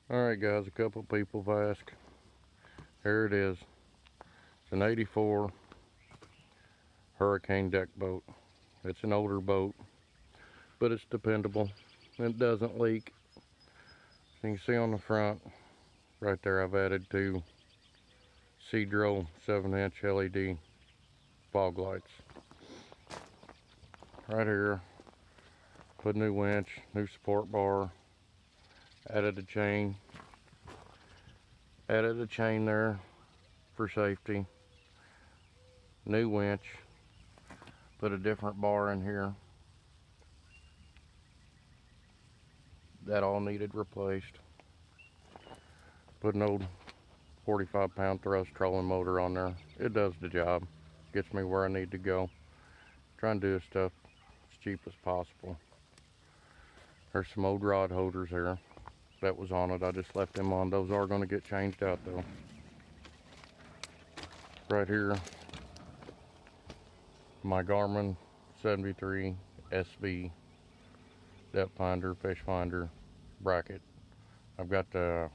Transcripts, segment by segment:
Alright guys, a couple people have asked. Here it is. It's an 84 Hurricane deck boat. It's an older boat, but it's dependable. It doesn't leak. You can see on the front, right there, I've added two Seadrill 7-inch LED fog lights. Right here, put a new winch, new support bar, added a chain there for safety, new winch, put a different bar in here. That all needed replaced. Put an old 45-pound thrust trolling motor on there. It does the job. Gets me where I need to go. Trying to do stuff as cheap as possible. There's some old rod holders here that was on it. I just left them on. Those are going to get changed out though. Right here, my Garmin 73 SV depth finder, fish finder bracket. I've got the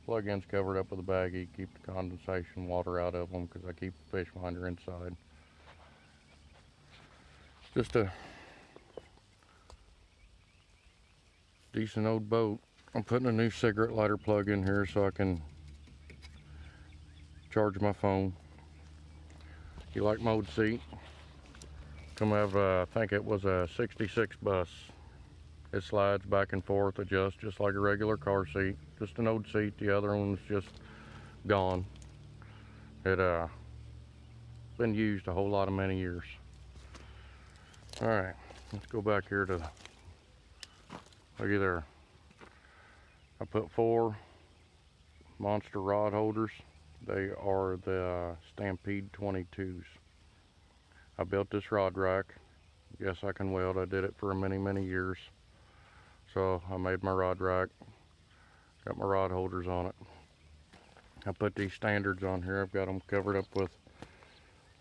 plug-ins covered up with a baggie, keep the condensation water out of them because I keep the fish finder inside. Just a decent old boat. I'm putting a new cigarette lighter plug in here so I can charge my phone. You like mode seat? Come have, I think it was a 66 bus. It slides back and forth, adjusts just like a regular car seat. Just an old seat. The other one's just gone. It been used a whole lot of many years. All right, let's go back here to, looky there. I put 4 monster rod holders. They are the Stampede 22s. I built this rod rack. Yes, I can weld. I did it for many years. So I made my rod rack, got my rod holders on it. I put these standards on here. I've got them covered up with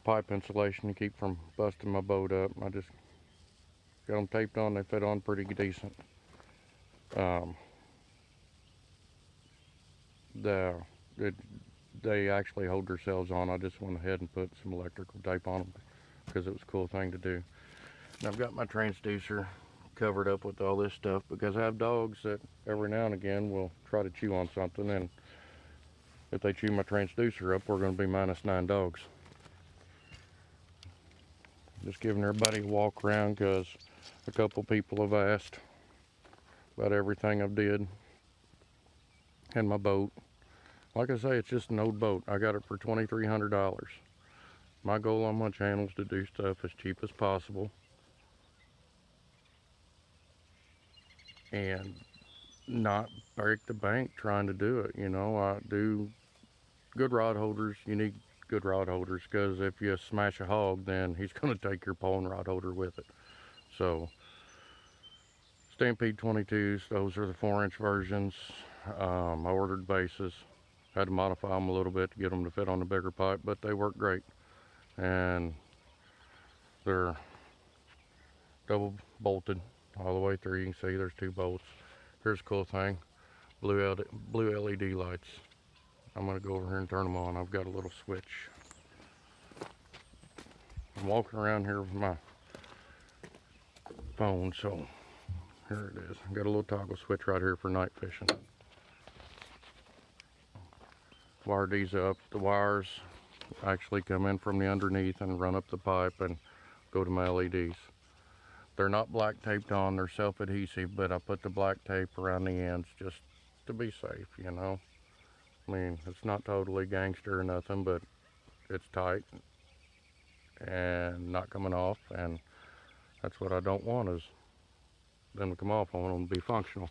pipe insulation to keep from busting my boat up. I just got them taped on. They fit on pretty decent. They actually hold themselves on. I just went ahead and put some electrical tape on them because it was a cool thing to do. And I've got my transducer covered up with all this stuff because I have dogs that every now and again will try to chew on something, and if they chew my transducer up, we're going to be -9 dogs. Just giving everybody a walk around because a couple people have asked about everything I've did and my boat. Like I say, it's just an old boat. I got it for $2,300. My goal on my channel is to do stuff as cheap as possible and not break the bank trying to do it. You know, I do good rod holders. You need good rod holders because if you smash a hog, then he's going to take your pole and rod holder with it. So Stampede 22s, those are the 4-inch versions. I ordered bases, had to modify them a little bit to get them to fit on the bigger pipe, but they work great. And they're double bolted all the way through. You can see there's 2 bolts. Here's a cool thing, blue LED lights. I'm going to go over here and turn them on. I've got a little switch. I'm walking around here with my phone, so here it is. I've got a little toggle switch right here for night fishing. Wire these up. The wires actually come in from the underneath and run up the pipe and go to my LEDs. They're not black taped on, they're self-adhesive, but I put the black tape around the ends just to be safe, you know. I mean, it's not totally gangster or nothing, but it's tight and not coming off, and that's what I don't want, is them to come off. I want them to be functional.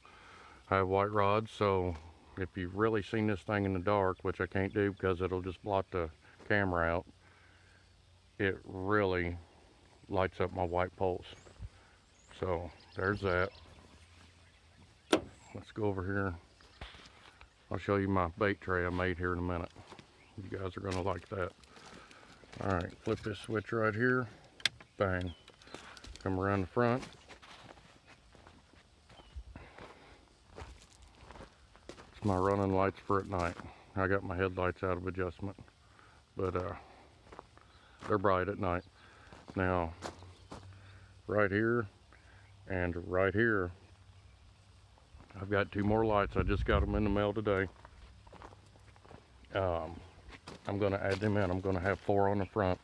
I have white rods, so if you've really seen this thing in the dark, which I can't do because it'll just blot the camera out, it really lights up my white poles. So there's that. Let's go over here. I'll show you my bait tray I made here in a minute. You guys are going to like that. All right, flip this switch right here. Bang. Come around the front. adjust my running lights for at night. I got my headlights out of adjustment, but they're bright at night. Now, right here and right here, I've got 2 more lights. I just got them in the mail today. I'm going to add them in. I'm going to have 4 on the front.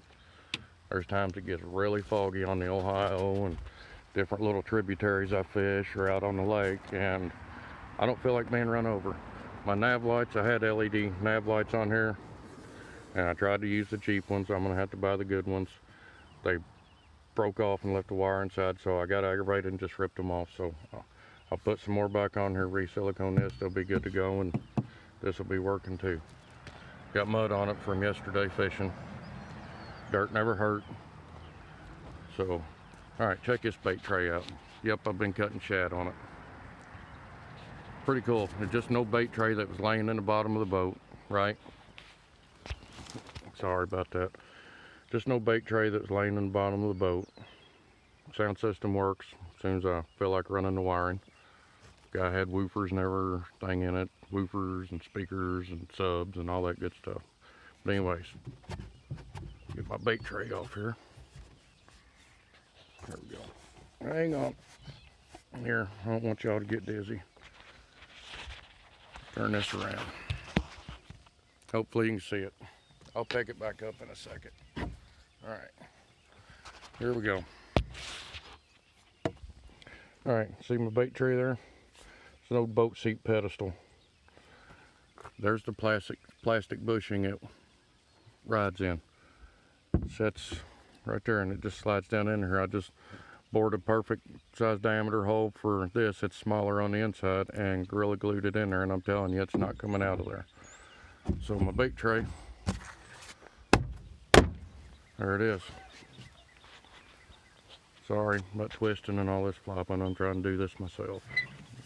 There's times it gets really foggy on the Ohio and different little tributaries I fish or out on the lake, and I don't feel like being run over. My nav lights, I had LED nav lights on here, and I tried to use the cheap ones. I'm going to have to buy the good ones. They broke off and left the wire inside, so I got aggravated and just ripped them off. So I'll put some more back on here, re-silicone this, they'll be good to go, and this will be working too. Got mud on it from yesterday fishing. Dirt never hurt. So, all right, check this bait tray out. Yep, I've been cutting shad on it. Pretty cool. There's just no bait tray that was laying in the bottom of the boat, right? Sorry about that. Just no bait tray that was laying in the bottom of the boat. Sound system works as soon as I feel like running the wiring. Guy had woofers and everything in it. Woofers and speakers and subs and all that good stuff. But anyways, get my bait tray off here. There we go. Hang on. Here, I don't want y'all to get dizzy. Turn this around. Hopefully you can see it. I'll pick it back up in a second. All right, here we go. All right, see my bait tray there? It's an old boat seat pedestal. There's the plastic bushing it rides in. It sets right there and it just slides down in here. I just bored a perfect size diameter hole for this. It's smaller on the inside and Gorilla glued it in there, and I'm telling you, it's not coming out of there. So my bait tray, there it is. Sorry about twisting and all this flopping. I'm trying to do this myself.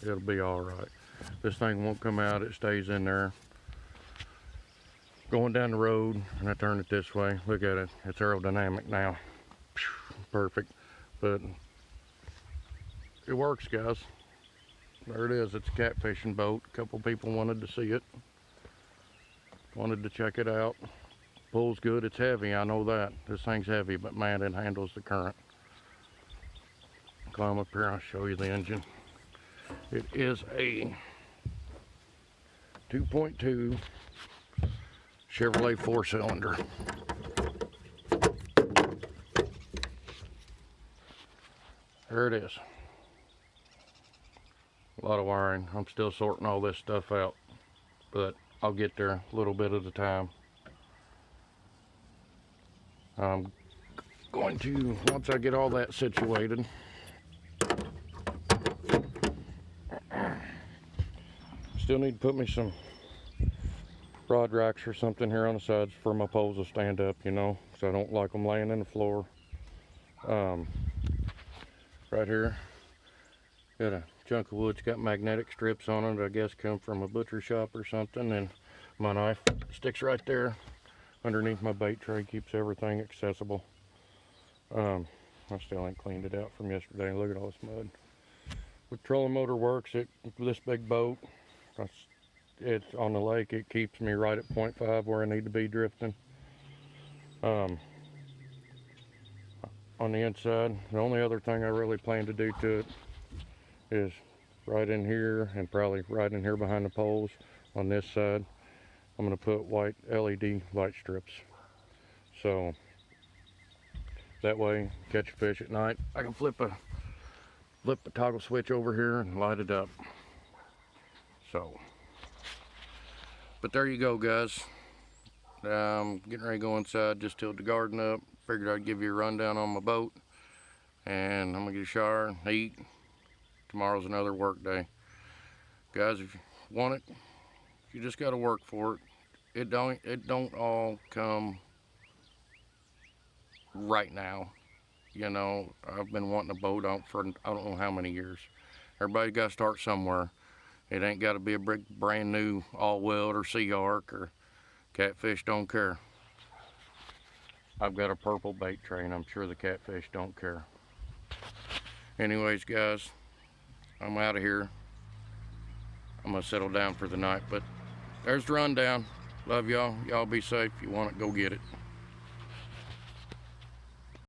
It'll be all right. This thing won't come out. It stays in there. Going down the road, and I turn it this way. Look at it. It's aerodynamic now. Perfect. But it works, guys. There it is. It's a catfishing boat. A couple people wanted to see it. Wanted to check it out. Pulls good. It's heavy. I know that. This thing's heavy, but man, it handles the current. Climb up here. I'll show you the engine. It is a 2.2 Chevrolet 4-cylinder. There it is. A lot of wiring. I'm still sorting all this stuff out, but I'll get there a little bit at a time. I'm going to, once I get all that situated, still need to put me some rod racks or something here on the sides for my poles to stand up, you know, so I don't like them laying in the floor. Right here, got a chunk of wood. It's got magnetic strips on it, I guess come from a butcher shop or something, and my knife sticks right there underneath my bait tray, keeps everything accessible. I still ain't cleaned it out from yesterday. Look at all this mud. With trolling motor works, this big boat, it's on the lake, it keeps me right at 0.5 where I need to be drifting. On the inside, the only other thing I really plan to do to it is right in here, and probably right in here behind the poles on this side, I'm going to put white LED light strips. So that way, catch a fish at night, I can flip a toggle switch over here and light it up. So, but there you go, guys. I'm getting ready to go inside, just tilled the garden up. Figured I'd give you a rundown on my boat, and I'm gonna get a shower, eat. Tomorrow's another work day. Guys, if you want it, you just gotta work for it. It don't all come right now. You know, I've been wanting a boat out for I don't know how many years. Everybody got to start somewhere. It ain't got to be a brand new all-weld or Sea Arc or Catfish don't care. I've got a purple bait tray, and I'm sure the catfish don't care. Anyways, guys, I'm out of here. I'm gonna settle down for the night. But there's the rundown. Love y'all. Y'all be safe. If you want it, go get it.